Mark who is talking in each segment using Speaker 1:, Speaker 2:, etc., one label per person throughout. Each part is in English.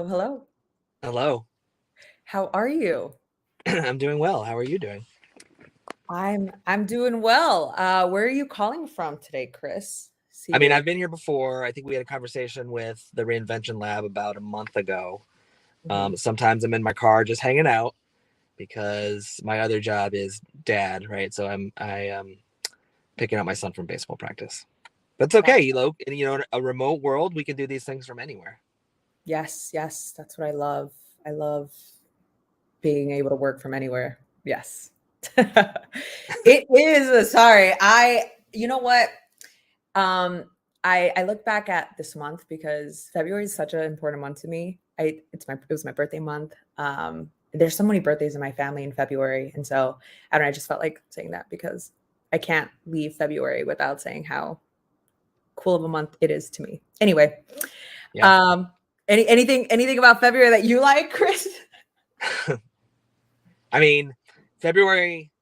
Speaker 1: Hello, hello.
Speaker 2: Hello.
Speaker 1: How are you?
Speaker 2: I'm doing well. How are you doing?
Speaker 1: I'm doing well. Where are you calling from today, Chris? See
Speaker 2: I mean,
Speaker 1: your
Speaker 2: I've been here before. I think we had a conversation with the Reinvention Lab about a month ago.
Speaker 1: Mhm.
Speaker 2: Sometimes I'm in my car just hanging out because my other job is dad, right? So I am picking up my son from baseball practice. That's
Speaker 1: That-
Speaker 2: okay, in a remote world, we can do these things from anywhere.
Speaker 1: yes, yes, that's what I love. I love being able to work from anywhere. Yes. It is sorry. You know what? Um I look back at this month because February is such an important month to me. It was my birthday month. There's so many birthdays in my family in February, and so I don't know, I just felt like saying that because I can't leave February without saying how cool of a month it is to me. Anyway,
Speaker 2: Yeah.
Speaker 1: um anything about February that you like, Chris?
Speaker 2: I mean, February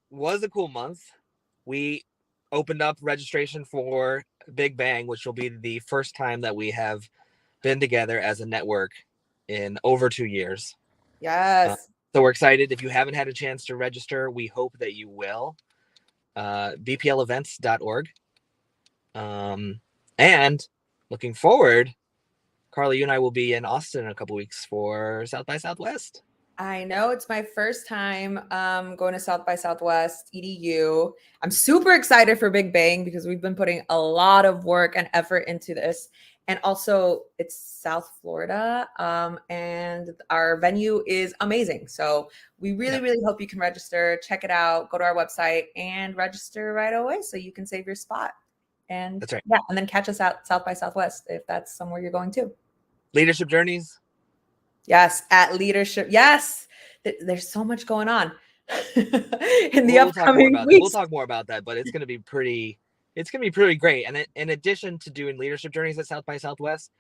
Speaker 2: was a cool month. We opened up registration for Big Bang, which will be the first time that we have been together as a network in over 2 years. Uh,
Speaker 1: Yes.
Speaker 2: so we're excited. If you haven't had a chance to register, we hope that you will. bplevents.org. And looking forward, Carly, you and I will be in Austin in a couple weeks for South by Southwest.
Speaker 1: I know it's my first time going to South by Southwest EDU. I'm super excited for Big Bang because we've been putting a lot of work and effort into this. And also, it's South Florida, and our venue is amazing. So we really,
Speaker 2: Yeah,
Speaker 1: really hope you can register. Check it out. Go to our website and register right away so you can save your spot. And
Speaker 2: that's right.
Speaker 1: yeah, and then catch us at South by Southwest if that's somewhere you're going to.
Speaker 2: Leadership Journeys.
Speaker 1: Yes, at leadership. Yes, there's so much going on in the
Speaker 2: We'll talk more
Speaker 1: upcoming
Speaker 2: about that. We'll
Speaker 1: weeks.
Speaker 2: talk more about that, but it's going to be pretty. It's going to be pretty great. And in addition to doing leadership journeys at South by Southwest,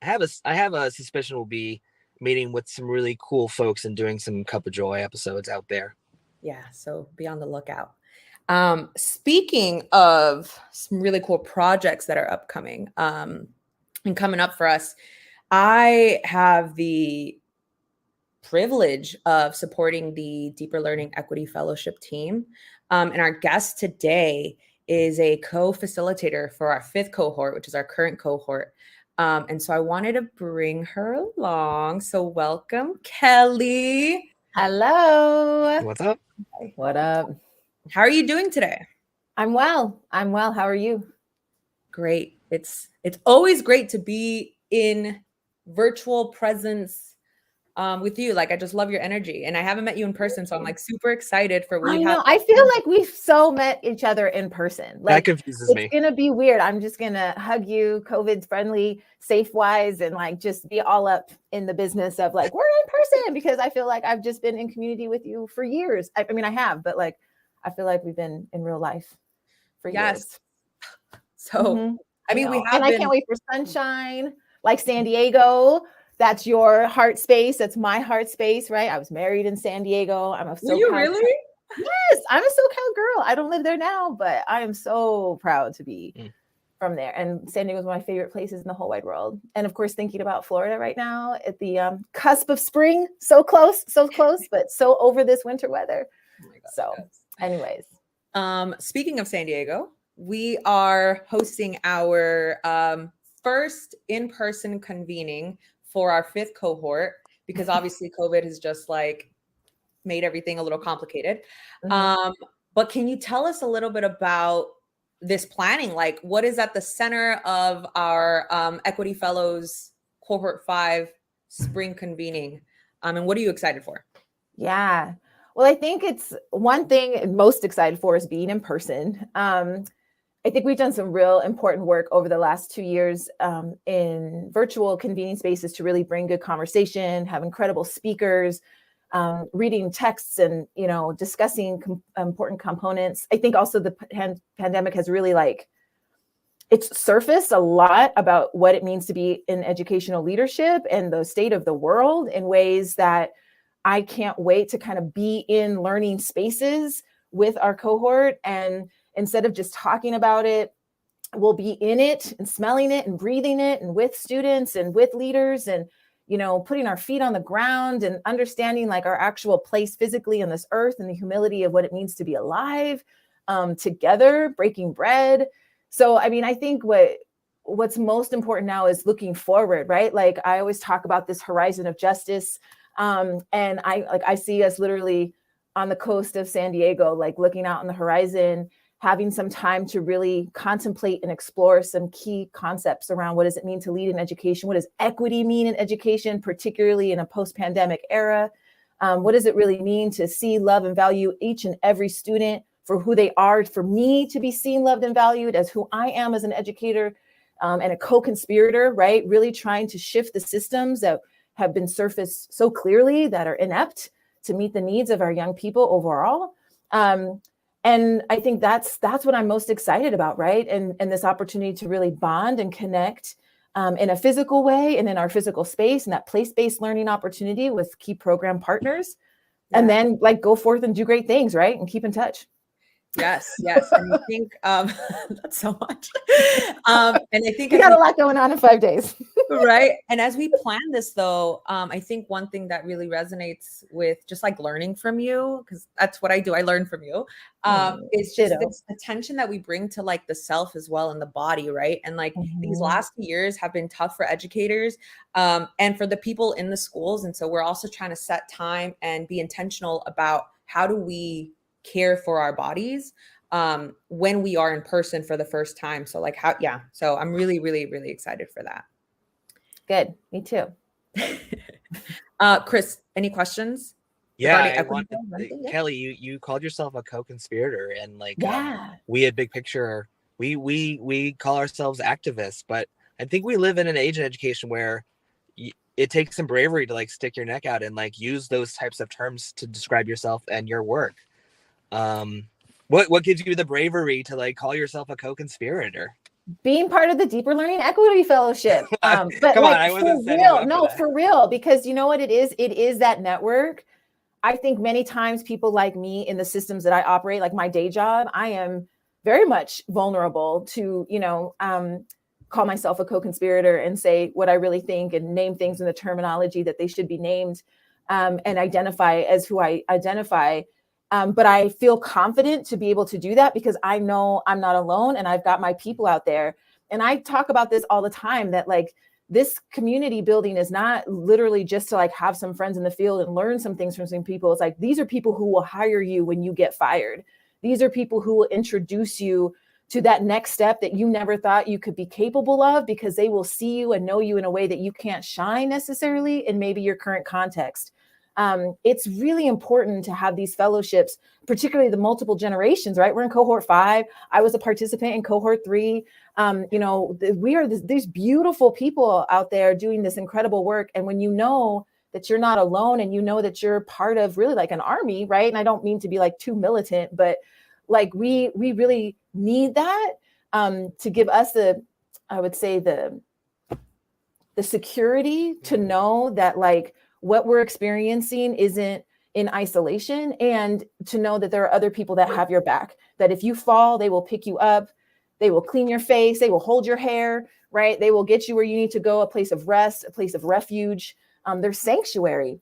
Speaker 2: I have a suspicion we'll be meeting with some really cool folks and doing some Cup of Joy episodes out there.
Speaker 1: Yeah, so be on the lookout. Speaking of some really cool projects that are upcoming and coming up for us, I have the privilege of supporting the Deeper Learning Equity Fellowship team. And our guest today is a co-facilitator for our fifth cohort, which is our current cohort. And so I wanted to bring her along. So welcome, Kelly.
Speaker 3: Hello.
Speaker 2: What's up?
Speaker 3: What up?
Speaker 1: How are you doing today?
Speaker 3: I'm well. I'm well. How are you?
Speaker 1: Great. It's always great to be in virtual presence with you. Like I just love your energy, and I haven't met you in person, so I'm like super excited for
Speaker 3: I
Speaker 1: we have.
Speaker 3: know. I feel like we've so met each other in person.
Speaker 2: That
Speaker 3: Like
Speaker 2: confuses
Speaker 3: it's
Speaker 2: me.
Speaker 3: gonna be weird. I'm just gonna hug you, COVID friendly, safe wise, and like just be all up in the business of like we're in person because I feel like I've just been in community with you for years. I mean, I have, but like I feel like we've been in real life for
Speaker 1: Yes.
Speaker 3: years.
Speaker 1: So I
Speaker 3: I
Speaker 1: mean, we
Speaker 3: know. And
Speaker 1: have
Speaker 3: I
Speaker 1: been.
Speaker 3: can't wait for sunshine, like San Diego. That's your heart space. That's my heart space, right? I was married in San Diego. I'm a
Speaker 1: Were you
Speaker 3: SoCal.
Speaker 1: really?
Speaker 3: Yes, I'm a SoCal girl. I don't live there now, but I am so proud to be from there. And San Diego is one of my favorite places in the whole wide world. And of course, thinking about Florida right now at the cusp of spring, so close, but so over this winter weather.
Speaker 1: Oh my God,
Speaker 3: So,
Speaker 1: yes.
Speaker 3: anyways,
Speaker 1: Speaking of San Diego, we are hosting our first in-person convening for our fifth cohort because obviously COVID has just like made everything a little complicated. But can you tell us a little bit about this planning? Like, what is at the center of our Equity Fellows Cohort 5 spring convening? And what are you excited for?
Speaker 3: Yeah. Well, I think it's one thing I'm most excited for is being in person. I think we've done some real important work over the last 2 years in virtual convening spaces to really bring good conversation, have incredible speakers, reading texts and, discussing important components. I think also the pandemic has really it's surfaced a lot about what it means to be in educational leadership and the state of the world in ways that I can't wait to kind of be in learning spaces with our cohort. And instead of just talking about it, we'll be in it and smelling it and breathing it and with students and with leaders and, putting our feet on the ground and understanding like our actual place physically on this earth and the humility of what it means to be alive, together, breaking bread. So, I mean, I think what's most important now is looking forward, right? Like I always talk about this horizon of justice. And I see us literally on the coast of San Diego, like looking out on the horizon, having some time to really contemplate and explore some key concepts around what does it mean to lead in education? What does equity mean in education, particularly in a post-pandemic era? What does it really mean to see, love, and value each and every student for who they are, for me to be seen, loved, and valued as who I am as an educator and a co-conspirator, right? Really trying to shift the systems that have been surfaced so clearly that are inept to meet the needs of our young people overall. And I think that's what I'm most excited about, right? And this opportunity to really bond and connect in a physical way and in our physical space and that place-based learning opportunity with key program partners. Yeah. And then like go forth and do great things, right? And keep in touch.
Speaker 1: Yes. And I think that's so much. And I think
Speaker 3: we got a lot going on in 5 days.
Speaker 1: Right. And as we plan this though, I think one thing that really resonates with just like learning from you, because that's what I do. I learn from you. Is just this attention that we bring to like the self as well and the body. Right. And like these last years have been tough for educators and for the people in the schools. And so we're also trying to set time and be intentional about how do we care for our bodies when we are in person for the first time. So like so I'm really, really, really excited for that.
Speaker 3: Good. Me too.
Speaker 1: Chris, any questions?
Speaker 2: Yeah, Kelly, you called yourself a co-conspirator and like we at Big Picture, we call ourselves activists, but I think we live in an age in education where it takes some bravery to like stick your neck out and like use those types of terms to describe yourself and your work. What gives you the bravery to like call yourself a co-conspirator?
Speaker 3: Being part of the Deeper Learning Equity Fellowship. But
Speaker 2: come
Speaker 3: like,
Speaker 2: on, I wasn't
Speaker 3: for real. No, for real, because you know what it is? It is that network. I think many times people like me in the systems that I operate, like my day job, I am very much vulnerable to, call myself a co-conspirator and say what I really think and name things in the terminology that they should be named and identify as who I identify. But I feel confident to be able to do that because I know I'm not alone and I've got my people out there. And I talk about this all the time that like this community building is not literally just to like have some friends in the field and learn some things from some people. It's like, these are people who will hire you when you get fired. These are people who will introduce you to that next step that you never thought you could be capable of because they will see you and know you in a way that you can't shine necessarily in maybe your current context. It's really important to have these fellowships, particularly the multiple generations, right? We're in cohort 5. I was a participant in cohort 3. We are these beautiful people out there doing this incredible work. And when you know that you're not alone and you know that you're part of really like an army, right? And I don't mean to be like too militant, but like we really need that to give us the security to know that like, what we're experiencing isn't in isolation and to know that there are other people that have your back, that if you fall, they will pick you up, they will clean your face, they will hold your hair, right? They will get you where you need to go, a place of rest, a place of refuge, their sanctuary.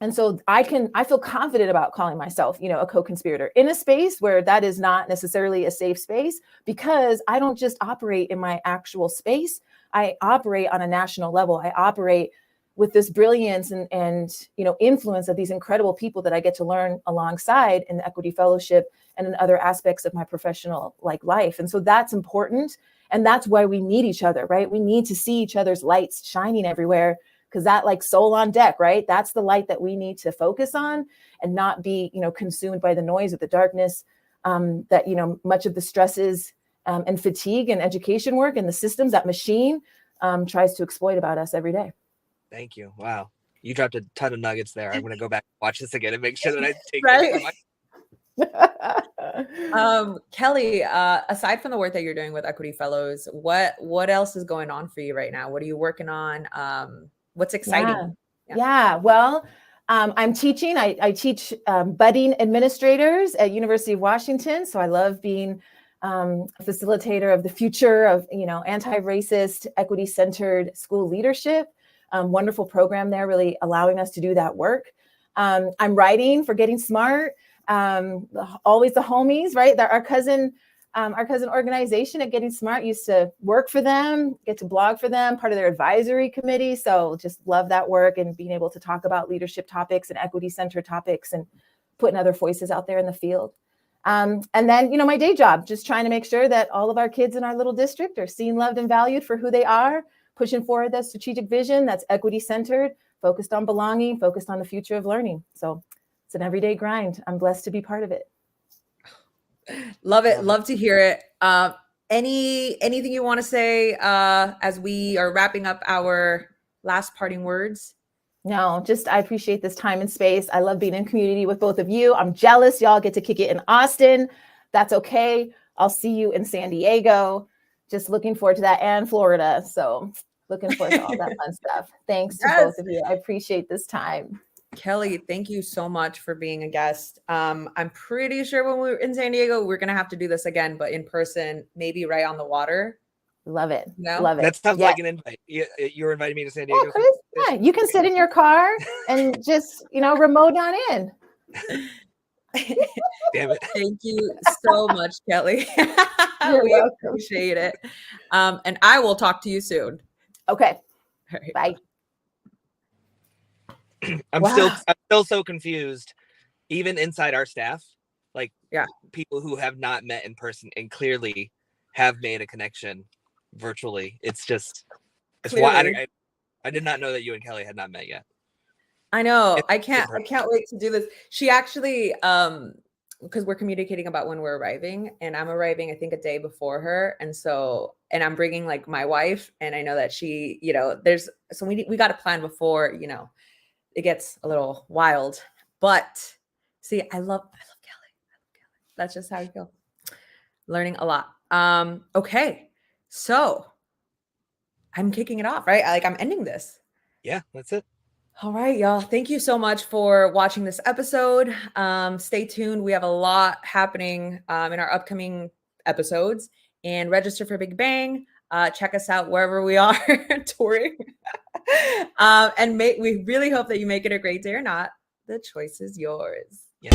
Speaker 3: And so I feel confident about calling myself, a co-conspirator in a space where that is not necessarily a safe space because I don't just operate in my actual space. I operate on a national level. I operate with this brilliance and influence of these incredible people that I get to learn alongside in the Equity Fellowship and in other aspects of my professional life. And so that's important. And that's why we need each other, right? We need to see each other's lights shining everywhere because that like soul on deck, right? That's the light that we need to focus on and not be, consumed by the noise of the darkness that, much of the stresses and fatigue and education work and the systems that machine tries to exploit about us every day.
Speaker 2: Thank you. Wow. You dropped a ton of nuggets there. I'm going to go back and watch this again and make sure that I take
Speaker 1: them. Kelly, aside from the work that you're doing with Equity Fellows, what else is going on for you right now? What are you working on? What's exciting?
Speaker 3: Yeah. Well, I'm teaching. I teach budding administrators at University of Washington. So I love being a facilitator of the future of, anti-racist, equity-centered school leadership. Wonderful program there, really allowing us to do that work. I'm writing for Getting Smart. Always the homies, right? Our cousin organization at Getting Smart used to work for them, get to blog for them, part of their advisory committee. So just love that work and being able to talk about leadership topics and equity-centered topics and putting other voices out there in the field. And then, my day job, just trying to make sure that all of our kids in our little district are seen, loved, and valued for who they are, pushing forward that strategic vision that's equity-centered, focused on belonging, focused on the future of learning. So it's an everyday grind. I'm blessed to be part of it.
Speaker 1: Love it. Love to hear it. Anything you want to say as we are wrapping up our last parting words?
Speaker 3: No, just I appreciate this time and space. I love being in community with both of you. I'm jealous y'all get to kick it in Austin. That's okay. I'll see you in San Diego. Just looking forward to that, and Florida. So looking forward to all that fun stuff. Thanks to both of you. I appreciate this time.
Speaker 1: Kelly, thank you so much for being a guest. I'm pretty sure when we were in San Diego, we're going to have to do this again, but in person, maybe right on the water.
Speaker 3: Love it.
Speaker 1: No?
Speaker 3: Love it.
Speaker 2: That sounds like an invite. You're inviting me to San Diego.
Speaker 3: Yeah, Chris, yeah, you can sit in your car and just, remote on in.
Speaker 2: Damn it.
Speaker 1: Thank you so much, Kelly.
Speaker 3: You're welcome.
Speaker 1: Appreciate it. And I will talk to you soon.
Speaker 3: Okay.
Speaker 1: All right.
Speaker 3: Bye.
Speaker 2: I'm still so confused, even inside our staff, like people who have not met in person and clearly have made a connection virtually. It's why I did not know that you and Kelly had not met yet.
Speaker 1: I know. I can't wait to do this. She actually, because we're communicating about when we're arriving, and I'm arriving, I think, a day before her. And I'm bringing like my wife, and I know that she, we got to plan before, it gets a little wild. But see, I love Kelly. That's just how you go. Learning a lot. Okay. So I'm kicking it off, right? I'm ending this.
Speaker 2: Yeah, that's it.
Speaker 1: All right, y'all. Thank you so much for watching this episode. Stay tuned. We have a lot happening in our upcoming episodes, and register for Big Bang. Check us out wherever we are touring. And we really hope that you make it a great day or not. The choice is yours.
Speaker 2: Yeah.